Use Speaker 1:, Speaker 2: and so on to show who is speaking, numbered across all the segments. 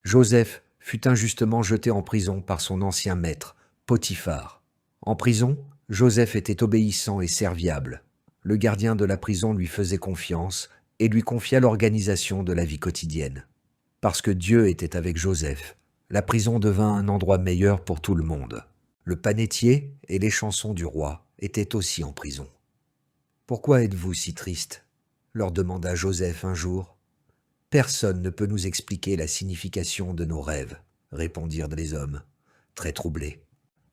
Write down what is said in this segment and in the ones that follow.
Speaker 1: Joseph fut injustement jeté en prison par son ancien maître, Potiphar. En prison, Joseph était obéissant et serviable. Le gardien de la prison lui faisait confiance et lui confia l'organisation de la vie quotidienne. Parce que Dieu était avec Joseph, la prison devint un endroit meilleur pour tout le monde. Le panetier et les chansons du roi étaient aussi en prison. « Pourquoi êtes-vous si triste ?» leur demanda Joseph un jour. « Personne ne peut nous expliquer la signification de nos rêves, » répondirent les hommes, très troublés.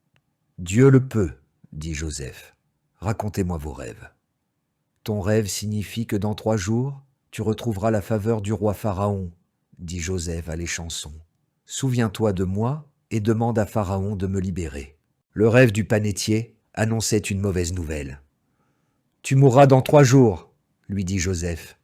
Speaker 1: « Dieu le peut, » dit Joseph. « Racontez-moi vos rêves. » « Ton rêve signifie que dans 3 jours, tu retrouveras la faveur du roi Pharaon, » dit Joseph à les chansons. « Souviens-toi de moi et demande à Pharaon de me libérer. » Le rêve du panetier annonçait une mauvaise nouvelle. « Tu mourras dans 3 jours, » lui dit Joseph.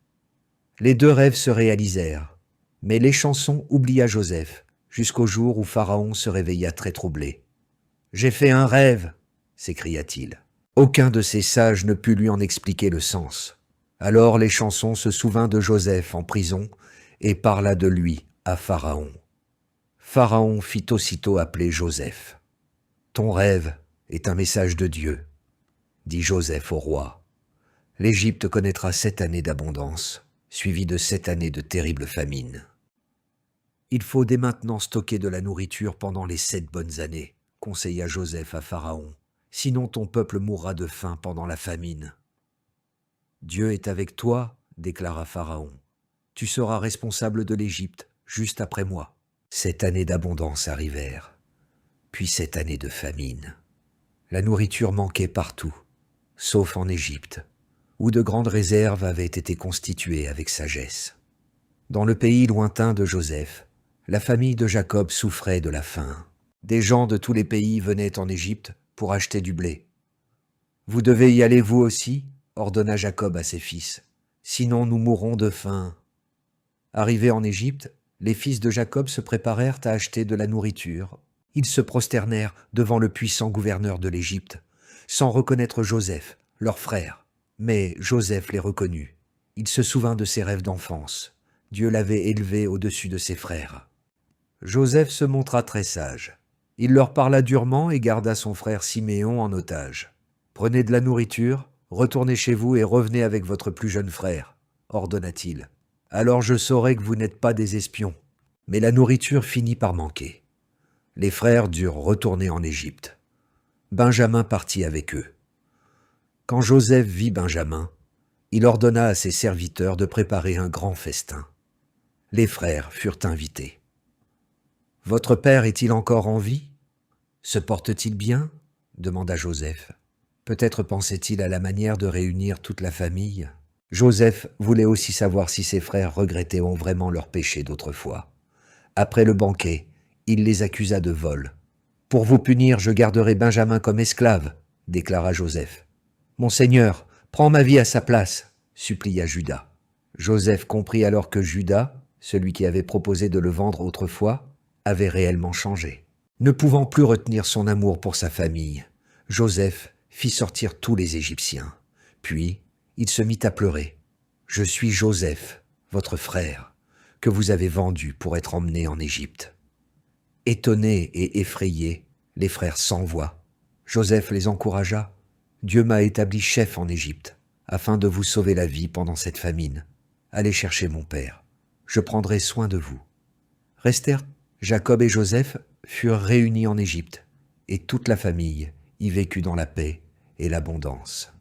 Speaker 1: Les 2 rêves se réalisèrent, mais les chansons oublia Joseph, jusqu'au jour où Pharaon se réveilla très troublé. « J'ai fait un rêve !» s'écria-t-il. Aucun de ces sages ne put lui en expliquer le sens. Alors les chansons se souvint de Joseph en prison et parla de lui à Pharaon. Pharaon fit aussitôt appeler Joseph. « Ton rêve est un message de Dieu, » dit Joseph au roi. « L'Égypte connaîtra 7 années d'abondance, suivies de 7 années de terrible famine. Il faut dès maintenant stocker de la nourriture pendant les 7 bonnes années, conseilla Joseph à Pharaon. Sinon ton peuple mourra de faim pendant la famine. Dieu est avec toi, déclara Pharaon. Tu seras responsable de l'Égypte, juste après moi. 7 années d'abondance arrivèrent, puis 7 années de famine. La nourriture manquait partout, sauf en Égypte, où de grandes réserves avaient été constituées avec sagesse. Dans le pays lointain de Joseph, la famille de Jacob souffrait de la faim. Des gens de tous les pays venaient en Égypte pour acheter du blé. « Vous devez y aller vous aussi » ordonna Jacob à ses fils. « Sinon nous mourrons de faim. » Arrivés en Égypte, les fils de Jacob se préparèrent à acheter de la nourriture. Ils se prosternèrent devant le puissant gouverneur de l'Égypte, sans reconnaître Joseph, leur frère. Mais Joseph les reconnut. Il se souvint de ses rêves d'enfance. Dieu l'avait élevé au-dessus de ses frères. Joseph se montra très sage. Il leur parla durement et garda son frère Siméon en otage. « Prenez de la nourriture, retournez chez vous et revenez avec votre plus jeune frère, » ordonna-t-il. « Alors je saurai que vous n'êtes pas des espions. » Mais la nourriture finit par manquer. Les frères durent retourner en Égypte. Benjamin partit avec eux. Quand Joseph vit Benjamin, il ordonna à ses serviteurs de préparer un grand festin. Les frères furent invités. « Votre père est-il encore en vie? Se porte-t-il bien ?» demanda Joseph. Peut-être pensait-il à la manière de réunir toute la famille. Joseph voulait aussi savoir si ses frères regrettaient vraiment leur péché d'autrefois. Après le banquet, il les accusa de vol. « Pour vous punir, je garderai Benjamin comme esclave, » déclara Joseph. « Mon Seigneur, prends ma vie à sa place, » supplia Juda. Joseph comprit alors que Juda, celui qui avait proposé de le vendre autrefois, avait réellement changé. Ne pouvant plus retenir son amour pour sa famille, Joseph fit sortir tous les Égyptiens. Puis, il se mit à pleurer. « Je suis Joseph, votre frère, que vous avez vendu pour être emmené en Égypte. » Étonnés et effrayés, les frères s'envoient. Joseph les encouragea. « Dieu m'a établi chef en Égypte, afin de vous sauver la vie pendant cette famine. Allez chercher mon père. Je prendrai soin de vous. » Restèrent Jacob et Joseph furent réunis en Égypte, et toute la famille y vécut dans la paix et l'abondance.